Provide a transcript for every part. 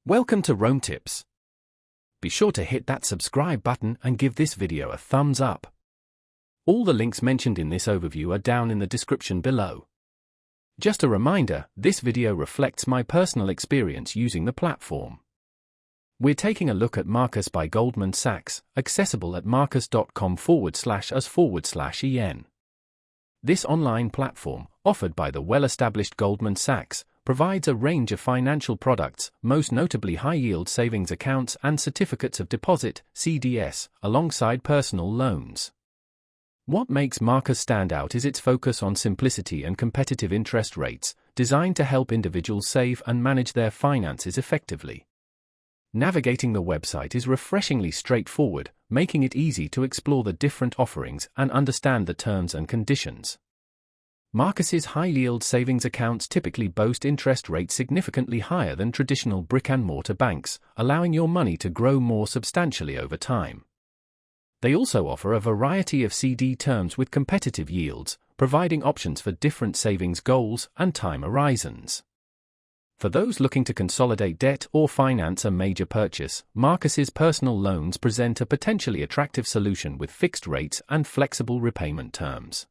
Welcome to Rome Tips. Be sure to hit that subscribe button and give this video a thumbs up. All the links mentioned in this overview are down in the description below. Just a reminder, this video reflects my personal experience using the platform. We're taking a look at Marcus by Goldman Sachs, accessible at marcus.com/us/en. This online platform, offered by the well-established Goldman Sachs, provides a range of financial products, most notably high-yield savings accounts and certificates of deposit, CDS, alongside personal loans. What makes Marcus stand out is its focus on simplicity and competitive interest rates, designed to help individuals save and manage their finances effectively. Navigating the website is refreshingly straightforward, making it easy to explore the different offerings and understand the terms and conditions. Marcus's high-yield savings accounts typically boast interest rates significantly higher than traditional brick-and-mortar banks, allowing your money to grow more substantially over time. They also offer a variety of CD terms with competitive yields, providing options for different savings goals and time horizons. For those looking to consolidate debt or finance a major purchase, Marcus's personal loans present a potentially attractive solution with fixed rates and flexible repayment terms.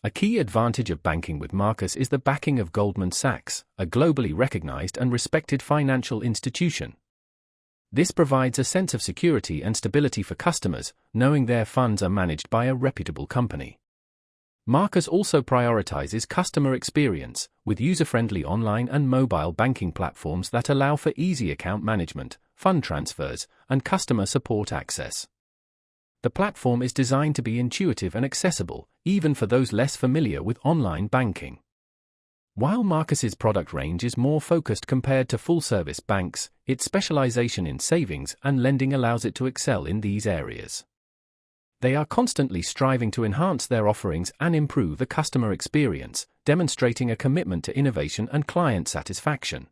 A key advantage of banking with Marcus is the backing of Goldman Sachs, a globally recognized and respected financial institution. This provides a sense of security and stability for customers, knowing their funds are managed by a reputable company. Marcus also prioritizes customer experience, with user-friendly online and mobile banking platforms that allow for easy account management, fund transfers, and customer support access. The platform is designed to be intuitive and accessible, even for those less familiar with online banking. While Marcus's product range is more focused compared to full-service banks, its specialization in savings and lending allows it to excel in these areas. They are constantly striving to enhance their offerings and improve the customer experience, demonstrating a commitment to innovation and client satisfaction.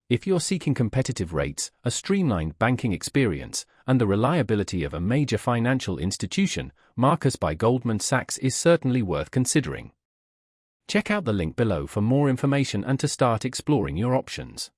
If you're seeking competitive rates, a streamlined banking experience, and the reliability of a major financial institution, Marcus by Goldman Sachs is certainly worth considering. Check out the link below for more information and to start exploring your options.